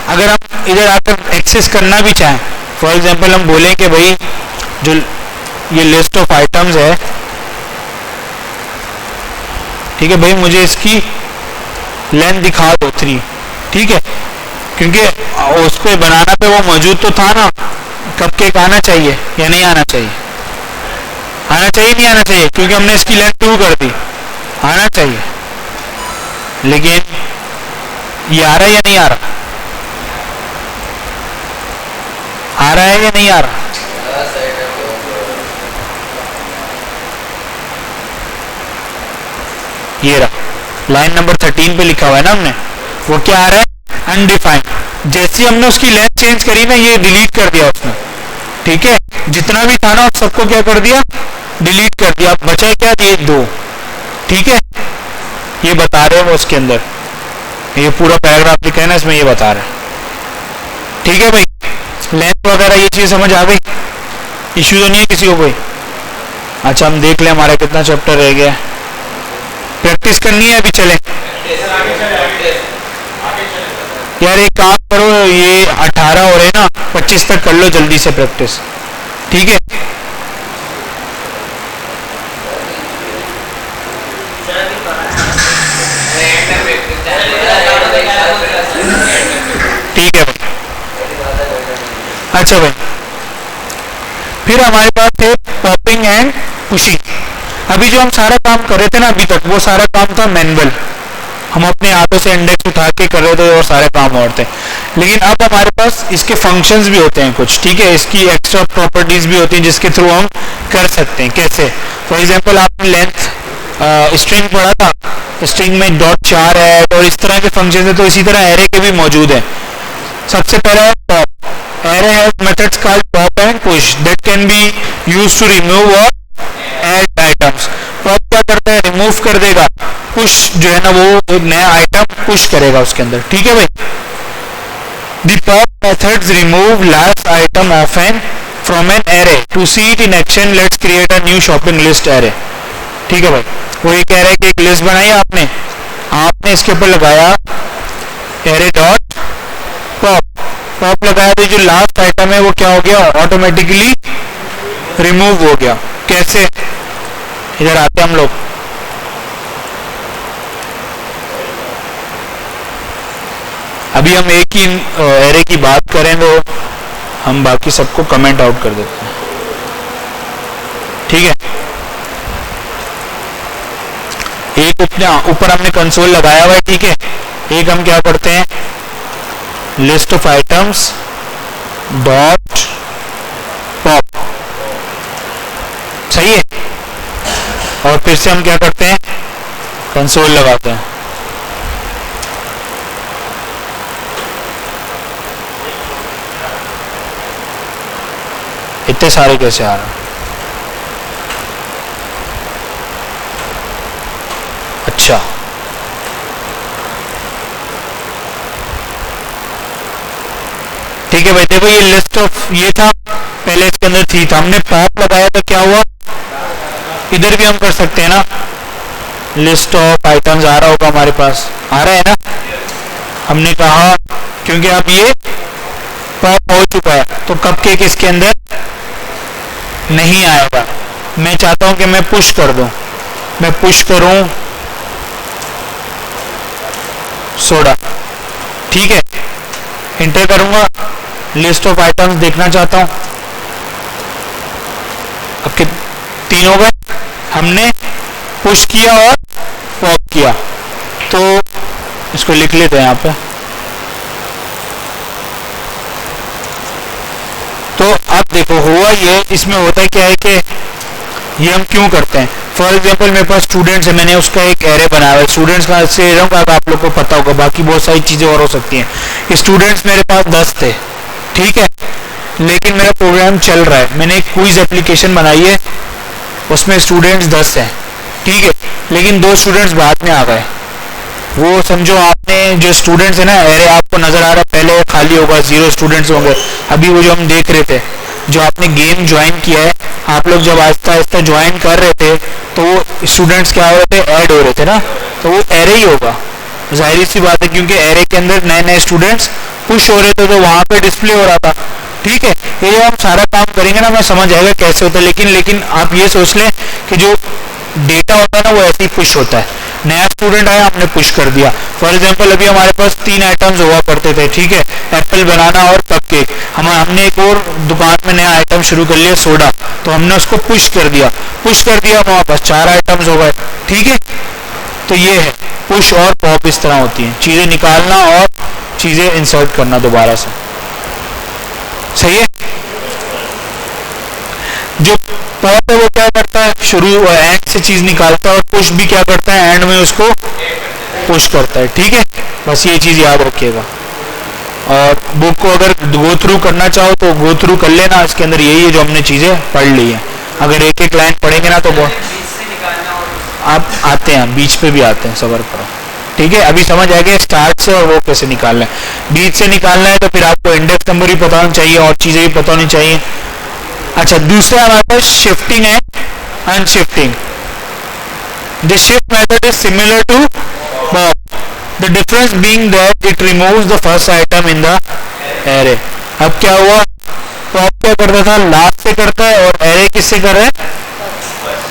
अगर हम इधर आकर एक्सेस करना भी चाहें, फॉर एग्जांपल हम बोलें कि भाई जो ये लिस्ट ऑफ आइटम्स है, ठीक है भाई, मुझे इसकी लेंथ दिखा दो 3, ठीक है, क्योंकि उसको बनाना पे वो मौजूद तो था ना। कपकेक आना चाहिए या नहीं आना चाहिए? आना चाहिए नहीं आना चाहिए? क्योंकि हमने इसकी लेंथ 2 कर दी, आना चाहिए। लेकिन ये आ रहा है या नहीं आ रहा? आ रहा है या नहीं आ रहा? ये रहा, लाइन नंबर 13 पे लिखा हुआ है ना हमने, वो क्या आ रहा है? अनडिफाइंड। जैसे ही हमने उसकी लेंथ चेंज करी ना, ये डिलीट कर दिया उसने, ठीक है, जितना भी था ना सबको क्या कर दिया? डिलीट कर दिया। बचा क्या? ये 2, ठीक है, ये बता रहे हैं वो उसके अंदर, ये पूरा पैराग्राफ लिखा है ना इसमें, ये बता रहा है। ठीक है भाई, लेंथ वगैरह ये चीज समझ आ गई? इश्यू तो नहीं है किसी को कोई? अच्छा, हम देख लें हमारा कितना चैप्टर रह गया। प्रैक्टिस करनी है, अभी चले यार, एक काम करो, ये 18 हो रहे ना, 25 तक कर लो जल्दी से प्रैक्टिस, ठीक है? ठीक है भाई। अच्छा भाई, फिर हमारे पास थे पॉपिंग एंड पुशिंग। अभी जो हम सारा काम कर रहे थे ना अभी तक, वो सारा काम था मैनुअल, हम अपने हाथों से इंडेक्स उठा के कर रहे थे और सारे काम और थे। लेकिन अब हमारे पास इसके फंक्शंस भी होते हैं कुछ, ठीक है, इसकी एक्स्ट्रा प्रॉपर्टीज भी होती हैं जिसके थ्रू हम कर सकते हैं। कैसे? फॉर एग्जांपल आपने लेंथ स्ट्रिंग पढ़ा था, स्ट्रिंग में .4 है और इस तरह के फंक्शन है, तो इसी तरह एरे के भी मौजूद हैं। सबसे पहला है pop. Array have methods called pop and push that can be used to remove और ऐड आइटम्स। पॉप क्या करता है? रिमूव कर देगा। पुश जो है ना, वो एक नया आइटम पुश करेगा उसके अंदर, ठीक है भाई। The pop methods remove last item of an from an array. To see it in action, let's create a new shopping list array. ठीक है भाई, वो ये कह रहा है कि एक लिस्ट बनाई आपने इसके ऊपर लगाया array डॉट पॉप। पॉप लगाया तो जो लास्ट आइटम है वो क्या हो गया? ऑटोमेटिकली रिमूव हो गया। कैसे? इधर आते हम लोग, अभी हम एक ही एरे की बात करें तो हम बाकी सबको कमेंट आउट कर देते हैं, ठीक है। एक ऊपर हमने कंसोल लगाया हुआ है, ठीक है। एक हम क्या करते हैं? List of items dot pop, सही है। और फिर से हम क्या करते हैं? कंसोल लगाते हैं। इतने सारे कैसे आ रहे हैं? अच्छा, ठीक है भाई। देखो ये लिस्ट ऑफ ये था, पहले इसके अंदर थी था, हमने पॉप लगाया तो क्या हुआ? इधर भी हम कर सकते हैं ना, लिस्ट ऑफ आइटम्स आ रहा होगा हमारे पास, आ रहा है ना। हमने कहा क्योंकि अब ये पॉप हो चुका है तो कपकेक इसके अंदर नहीं आएगा। मैं चाहता हूं कि मैं पुश कर दूं, मैं पुश करूं सोडा, ठीक है। एंटर करूंगा, लिस्ट ऑफ आइटम्स देखना चाहता हूं। अब के 3 हो गए, हमने पुश किया और पॉप किया, तो इसको लिख लेते हैं यहाँ पे। तो अब देखो हुआ ये, इसमें होता है क्या है कि ये हम क्यों करते हैं? फॉर एग्जांपल मेरे पास स्टूडेंट्स है, मैंने उसका एक एरे बनाया हुआ है। स्टूडेंट्स का से आप लोग को पता होगा, बाकी बहुत सारी चीजें और हो सकती हैं। स्टूडेंट्स मेरे पास 10 थे, ठीक है। लेकिन मेरा प्रोग्राम चल रहा है, मैंने एक क्विज एप्लीकेशन बनाई है, उसमें स्टूडेंट्स 10 हैं, ठीक है, लेकिन 2 स्टूडेंट्स बाद में आ गए। वो समझो आपने जो स्टूडेंट्स है ना, एरे आपको नजर आ रहा है, पहले खाली होगा, 0 स्टूडेंट्स होंगे। अभी वो जो हम देख रहे थे, जो आपने गेम ज्वाइन किया है, आप लोग जब आहिस्ता आहिस्ता ज्वाइन कर रहे थे तो वो स्टूडेंट्स क्या हो रहे थे, ऐड हो रहे थे ना, तो वो एरे ही होगा, जाहिर सी बात है, क्योंकि एरे के अंदर नए नए स्टूडेंट्स पुश हो रहे थे, तो वहां पे डिस्प्ले हो रहा था, ठीक है। ये जब हम सारा काम करेंगे ना, मैं समझ आएगा कैसे होता है, लेकिन आप ये सोच लें कि जो डेटा होता है ना, वो ऐसे ही पुश होता है। नया स्टूडेंट आया, हमने पुश कर दिया। फॉर एग्जांपल अभी हमारे पास 3 आइटम्स हुआ करते थे, ठीक है, एप्पल, बनाना और कपकेक। हमने एक और दुकान में नया आइटम शुरू कर लिया, सोडा, तो हमने उसको पुश कर दिया, हमारे पास 4 आइटम्स हो गए, ठीक है। तो ये है पुश और पॉप, इस तरह होती है, चीजें निकालना और चीजें इंसर्ट करना दोबारा से, सही है। जो पॉप है वो क्या करता है, शुरू एंड से चीज निकालता है, और पुश भी क्या करता है, एंड में उसको पुश करता है, ठीक है। बस ये चीज याद रखिएगा। और बुक को अगर गो थ्रू करना चाहो तो गो थ्रू कर लेना, इसके अंदर यही है जो हमने चीजें पढ़ ली है। अगर एक एक लाइन पढ़ेंगे ना तो आप आते हैं, बीच पे भी आते हैं, सबर करो, ठीक है। अभी समझ आएगा स्टार्ट से और वो कैसे निकालना है। बीच से निकालना है तो फिर आपको इंडेक्स नंबर भी पता होना चाहिए और चीजें भी पता होनी चाहिए। अच्छा, दूसरा हमारे पास शिफ्टिंग है, unshifting. The shift method is similar to pop, the difference being that it removes the first item in the array. अब क्या हुआ, पॉप क्या करता था, लास्ट से करता है, और एरे किससे कर रहा है,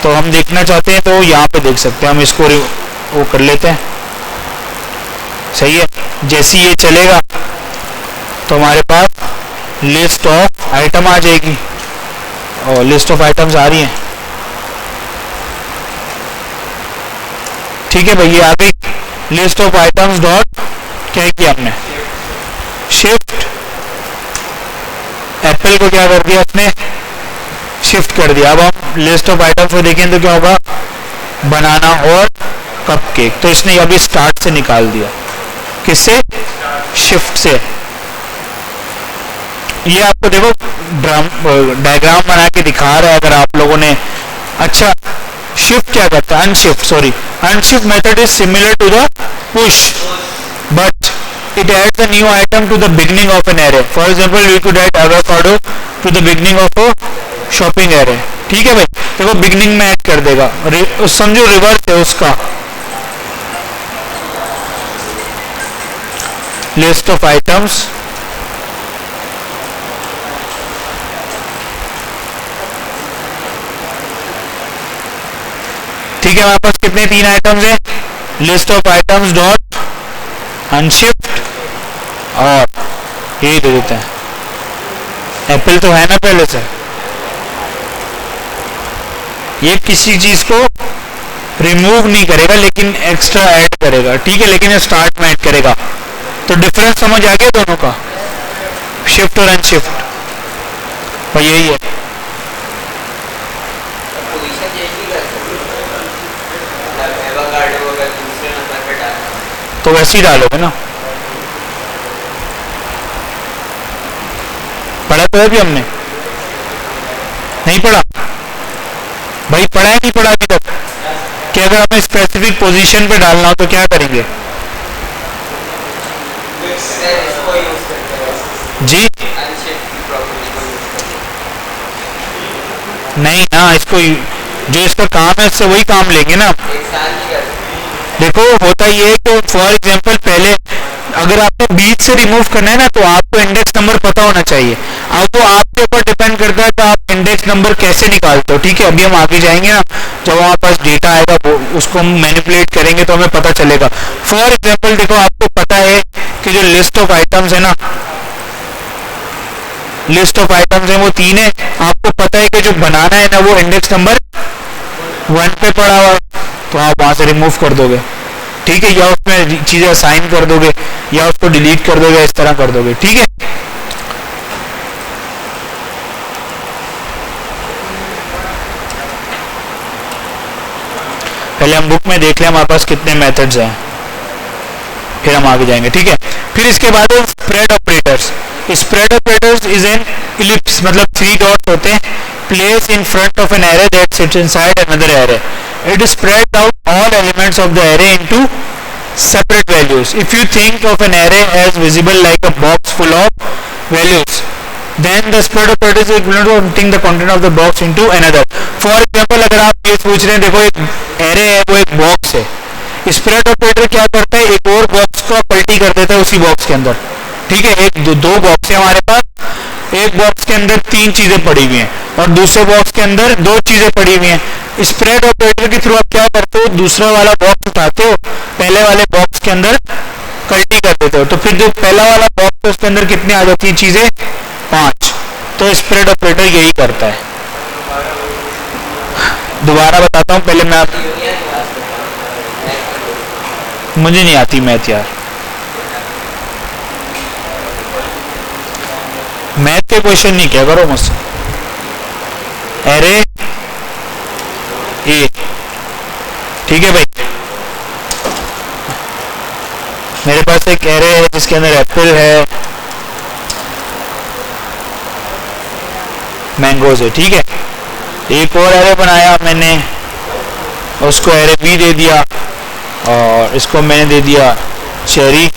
तो हम देखना चाहते हैं तो यहाँ पे देख सकते हैं, हम इसको वो कर लेते हैं, सही है। जैसे ये चलेगा तो हमारे पास लिस्ट ऑफ आइटम आ जाएगी, और लिस्ट ऑफ आइटम्स आ रही हैं, ठीक है भाई। ये आ गई लिस्ट ऑफ आइटम्स डॉट, क्या किया हमने, शिफ्ट, एप्पल को क्या कर दिया अपने, शिफ्ट कर दिया। अब हम लिस्ट ऑफ आइटम्स को देखें तो क्या होगा, बनाना और कपकेक, तो इसने अभी स्टार्ट से निकाल दिया, किससे, शिफ्ट से। ये आपको देखो डायग्राम बना के दिखा रहा है अगर आप लोगों ने। अच्छा, शिफ्ट क्या करता है, unshift method is similar to the push, but it adds a new item to the beginning of an array. For example, we could add avocado to the beginning of a shopping array. ठीक है भाई, देखो beginning में add कर देगा, समझो reverse है उसका। लिस्ट ऑफ आइटम्स, ठीक है, हमारे पास कितने 3 आइटम्स हैं, list of items dot unshift, और ये दे देते हैं एप्पल, तो है ना पहले से। ये किसी चीज को रिमूव नहीं करेगा लेकिन एक्स्ट्रा ऐड करेगा, ठीक है, लेकिन स्टार्ट में ऐड करेगा। तो डिफरेंस समझ आ गया दोनों का, शिफ्ट और अनशिफ्ट, और यही है। तो वैसे ही डालोगे ना, पढ़ा तो है भी हमने, नहीं पढ़ा भाई, पढ़ा है नहीं पढ़ा अभी तक, कि अगर हमें स्पेसिफिक पोजीशन पे डालना हो तो क्या करेंगे जी, नहीं ना, इसको जो इसका काम है उससे वही काम लेंगे ना। देखो होता ये है कि फॉर एग्जांपल पहले अगर आपको बीच से रिमूव करना है ना तो आपको इंडेक्स नंबर पता होना चाहिए। अब वो आपके ऊपर डिपेंड करता है कि आप इंडेक्स नंबर कैसे निकालते हो, ठीक है। अभी हम आगे जाएंगे ना, जब हमारे पास डेटा आएगा वो उसको हम मैनिपुलेट करेंगे तो हमें पता चलेगा। फॉर एग्जांपल देखो, आपको पता है कि जो लिस्ट ऑफ आइटम्स है ना, लिस्ट ऑफ आइटम्स है वो 3 है। आपको पता है कि जो बनाना है ना वो इंडेक्स नंबर 1 पे पड़ा हुआ है, तो आप वहां से रिमूव कर दोगे, ठीक है, या उसमें चीजें असाइन कर दोगे या उसको डिलीट कर दोगे, इस तरह कर दोगे, ठीक है। पहले हम बुक में देख लें हमारे पास कितने मेथड्स हैं, फिर हम आगे जाएंगे, ठीक है। फिर इसके बाद spread operators. Spread operators is an ellipse मतलब 3 डॉट्स होते हैं, place in front of an array that sits inside another array, it spread out all elements of the array into separate values. If you think of an array as visible like a box full of values, then the spread operator is equivalent to emptying the content of the box into another. For example, अगर आप ये पूछ रहे हैं, देखो एक array है, वो एक box है, स्प्रेड ऑपरेटर क्या करता है, एक और बॉक्स को पलटी कर देता है उसी बॉक्स के अंदर, ठीक है। एक दो बॉक्स है हमारे पास, एक बॉक्स के अंदर 3 चीजें पड़ी हुई हैं और दूसरे बॉक्स के अंदर 2 चीजें पड़ी हुई हैं। स्प्रेड ऑपरेटर के थ्रू आप क्या करते हो, दूसरा वाला बॉक्स उठाते हो, पहले वाले बॉक्स के अंदर कल्टी कर देते हो, तो फिर जो पहला वाला बॉक्स है उसके अंदर कितनी आ जाती है चीजें, 5। तो स्प्रेड ऑपरेटर यही करता है। दोबारा बताता हूँ, पहले मैं मुझे नहीं आती मैथ यार, मैथ के क्वेश्चन नहीं क्या करो मुझसे। एरे ए, ठीक है भाई, मेरे पास एक एरे है जिसके अंदर एप्पल है, मैंगोज है, ठीक है। एक और एरे बनाया मैंने, उसको एरे बी दे दिया और इसको मैंने दे दिया चेरी,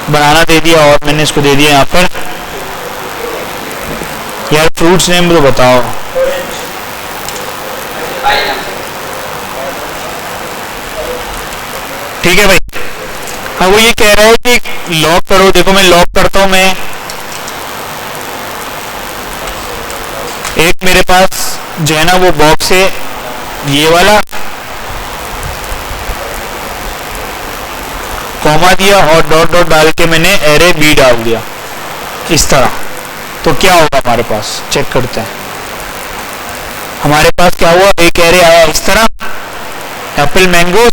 बनाना दे दिया और मैंने इसको दे दिया यहाँ पर। यार फ्रूट्स नेम तो बताओ। ठीक है भाई, अब वो ये कह रहा है कि लॉक करो, देखो मैं लॉक करता हूं, मैं एक मेरे पास जो है ना वो बॉक्स है ये वाला, कॉमा दिया और डॉट डॉट डाल के मैंने एरे बी डाल दिया इस तरह, तो क्या होगा हमारे पास, चेक करते हैं। हमारे पास क्या हुआ, एक एरे आया इस तरह एप्पल मैंगो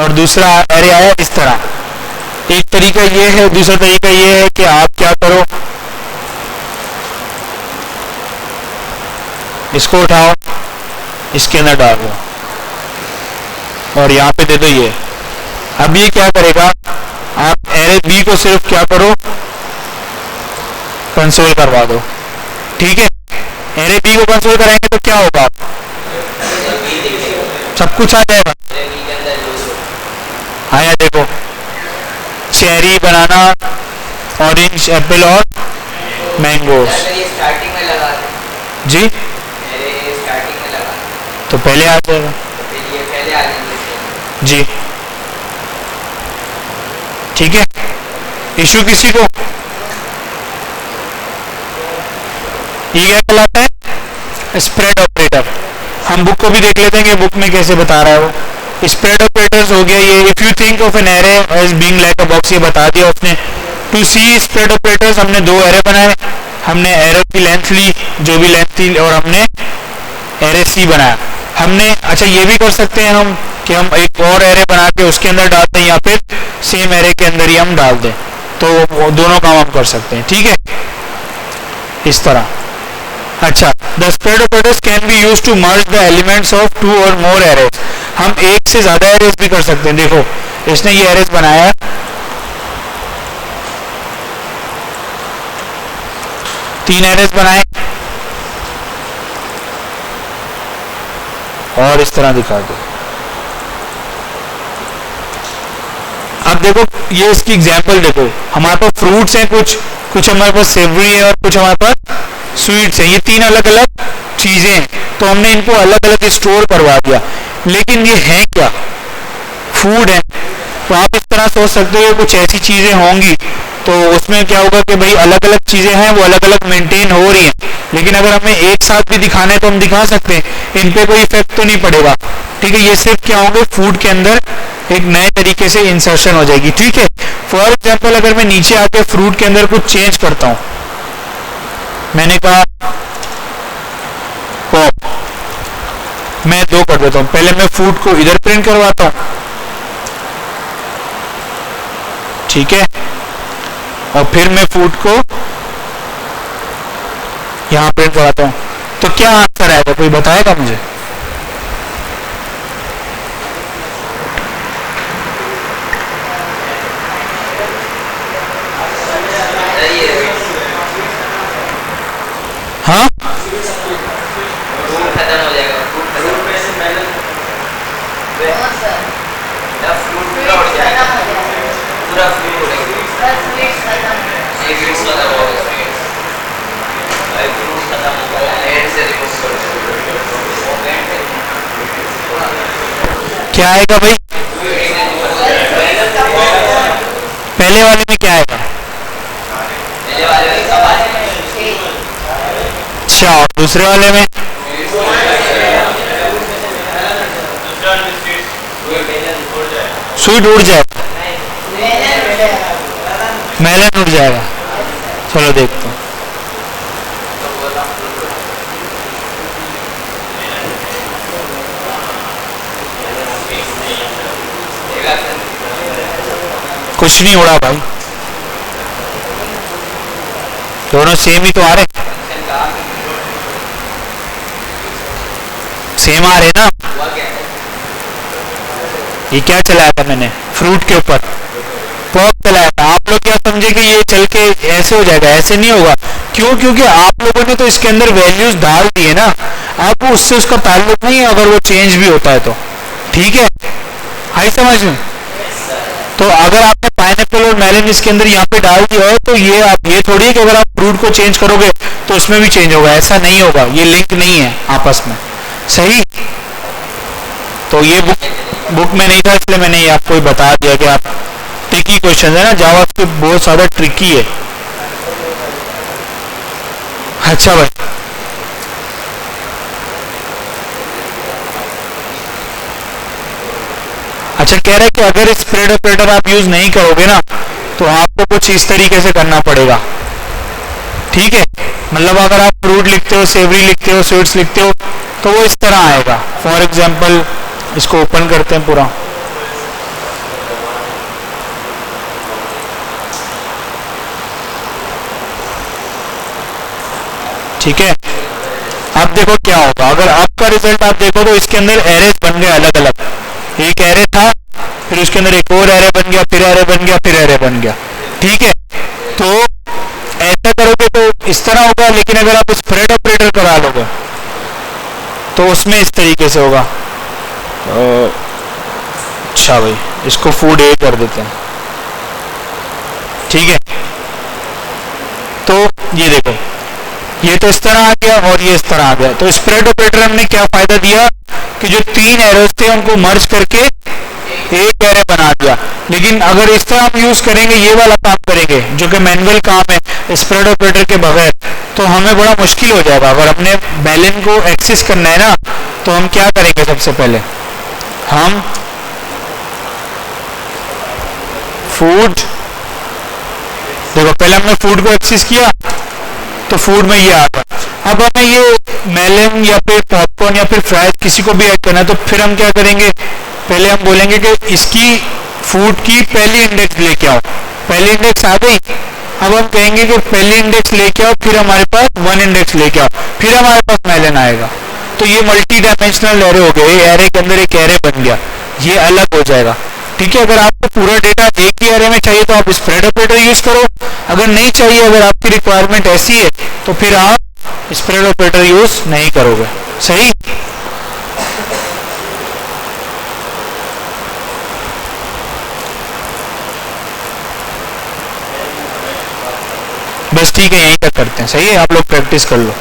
और दूसरा एरे आया इस तरह। एक तरीका ये है, दूसरा तरीका ये है कि आप क्या करो, इसको उठाओ, इसके अंदर डाल दो और यहाँ पे दे दो ये। अब ये क्या करेगा, आप एरे बी को सिर्फ क्या करो, कंसोल करवा दो, ठीक है। एरे बी को कंसोल कराएंगे तो क्या होगा, सब कुछ आ जाएगा। आया देखो, चेरी, बनाना, ऑरेंज, एप्पल और मैंगो स्टार्टिंग में लगा दें जी, स्टार्टिंग में लगा, तो पहले आ जाएगा तो ये पहले आ जाएंगे जी, ठीक है। इशू किसी को, ये क्या कहलाता है, स्प्रेड ऑपरेटर। हम बुक को भी देख लेते हैं कि बुक में कैसे बता रहा है वो। स्प्रेड ऑपरेटर्स हो गया ये, if you think of an array as being like a box, ये बता दिया उसने। टू सी स्प्रेड ऑपरेटर्स, हमने 2 एरे बनाए, हमने एरे की लेंथ ली जो भी लेंथ थी और हमने एरे सी बनाया। हमने अच्छा ये भी कर सकते हैं हम कि हम एक और एरे बना के उसके अंदर डालते हैं या फिर सेम एरे के अंदर ही हम डाल दें, तो दोनों काम हम कर सकते हैं, ठीक है, इस तरह। अच्छा, the spread operators can be used to merge the elements of 2 और मोर एरेज। हम एक से ज्यादा एरेज भी कर सकते हैं। देखो इसने ये एरेज बनाया, 3 एरेज बनाए और इस तरह दिखा दो। अब देखो ये इसकी एग्जांपल देखो, हमारे पास फ्रूट्स हैं, कुछ हमारे पास सेवरी है और कुछ हमारे पास स्वीट्स हैं। ये 3 अलग अलग चीजें हैं, तो हमने इनको अलग अलग स्टोर करवा दिया, लेकिन ये है क्या, फूड है। तो आप इस तरह सोच सकते हो कुछ ऐसी चीजें होंगी तो उसमें क्या होगा कि भाई अलग अलग चीजें हैं, वो अलग अलग मेंटेन हो रही हैं, लेकिन अगर हमें एक साथ भी दिखाना है तो हम दिखा सकते हैं, इन पे कोई इफेक्ट तो नहीं पड़ेगा, ठीक है। ये सिर्फ क्या होंगे, फूड के अंदर एक नए तरीके से इंसर्शन हो जाएगी, ठीक है। फॉर एग्जाम्पल अगर मैं नीचे आके फ्रूट के अंदर कुछ चेंज करता हूं, मैंने कहा पॉप, मैं 2 कर देता हूं, पहले मैं फूड को इधर प्रिंट करवाता हूं, ठीक है, और फिर मैं फूड को यहां प्रिंट करवाता हूं, तो क्या आंसर आएगा, कोई बताएगा मुझे। पूरा उड़ जाएगा, पूरा फ्रूट उड़ेगा, फ्रूट्स खत्म हो गए, फ्रूट्स खत्म हो गया, एंड से रिमूव कर क्या आएगा भाई? पहले वाले में क्या आएगा? पहले वाले में सब आ जाएगा। अच्छा, और दूसरे वाले में? स्वीट उड़ जाएगा, मेलन उड़ जाएगा। चलो देखते हैं। कुछ नहीं उड़ा भाई, दोनों सेम ही तो आ रहे, सेम आ रहे ना। ये क्या चलाया था मैंने? फ्रूट के ऊपर पॉप चलाया था। आप लोग क्या समझे कि ये चल के ऐसे हो जाएगा? ऐसे नहीं होगा। क्यों? क्योंकि आप लोगों ने तो इसके अंदर वैल्यूज डाल दी है ना, आपको उससे उसका ताल्लुक नहीं है अगर वो चेंज भी होता है तो। ठीक है, आई समझ में? तो अगर आपने पाइनएप्पल और मेलन इसके अंदर यहाँ पे डाल दिया है तो ये आप ये थोड़ी है कि अगर आप फ्रूट को चेंज करोगे तो उसमें भी चेंज होगा, ऐसा नहीं होगा। ये लिंक नहीं है आपस में, सही? तो ये बुक में नहीं था, इसलिए मैंने ये आपको बता दिया कि आप ट्रिकी क्वेश्चन है ना, जावास्क्रिप्ट बहुत ज्यादा ट्रिकी है। अच्छा भाई, अच्छा कह रहे हैं कि अगर स्प्रेड ऑपरेटर आप यूज नहीं करोगे ना तो आपको कुछ इस तरीके से करना पड़ेगा। ठीक है, मतलब अगर आप फ्रूट लिखते हो, सेवरी लिखते हो, स्वीट्स लिखते हो तो वो इस तरह आएगा। फॉर एग्जांपल इसको ओपन करते हैं पूरा। ठीक है, अब देखो क्या होगा। अगर आपका रिजल्ट आप देखो तो इसके अंदर एरेज बन गए अलग अलग। एक एरे था, फिर उसके अंदर एक और एरे बन गया, फिर एरे बन गया, फिर एरे बन गया। ठीक है, तो ऐसा करोगे तो इस तरह होगा, लेकिन अगर आप स्प्रेड ऑपरेटर करा लोगे तो उसमें इस तरीके से होगा। अच्छा भाई, इसको फूड ए कर देते हैं। ठीक है, तो ये देखो, ये तो इस तरह आ गया और ये इस तरह आ गया। तो स्प्रेड ऑपरेटर हमने क्या फायदा दिया कि जो तीन एरोज थे उनको मर्ज करके एक एरे बना दिया। लेकिन अगर इस तरह हम यूज करेंगे, ये वाला काम करेंगे जो कि मैनुअल काम है स्प्रेड ऑपरेटर के बगैर, तो हमें बड़ा मुश्किल हो जाएगा। अगर हमने बैलेंस को एक्सेस करना है ना तो हम क्या करेंगे? सबसे पहले हम फूड, देखो पहले हमने फूड को एक्सेस किया तो फूड में ये आ गया। अब हमें ये मेलन या फिर पॉपकॉर्न या फिर फ्राइज किसी को भी ऐड करना है तो फिर हम क्या करेंगे? पहले हम बोलेंगे कि इसकी फूड की पहली इंडेक्स लेके आओ। पहली इंडेक्स आ गई, अब हम कहेंगे कि पहली इंडेक्स लेके आओ, फिर हमारे पास वन इंडेक्स लेके आओ, फिर हमारे पास मेलन आएगा। तो ये मल्टी डायमेंशनल एरे हो गए, एरे के अंदर एक एरे बन गया, ये अलग हो जाएगा। ठीक है, अगर आपको पूरा डेटा एक ही एरे में चाहिए तो आप स्प्रेड ऑपरेटर यूज करो। अगर नहीं चाहिए, अगर आपकी रिक्वायरमेंट ऐसी है तो फिर आप स्प्रेड ऑपरेटर यूज नहीं करोगे। सही? बस ठीक है, यहीं तक करते हैं। सही है, आप लोग प्रैक्टिस कर लो।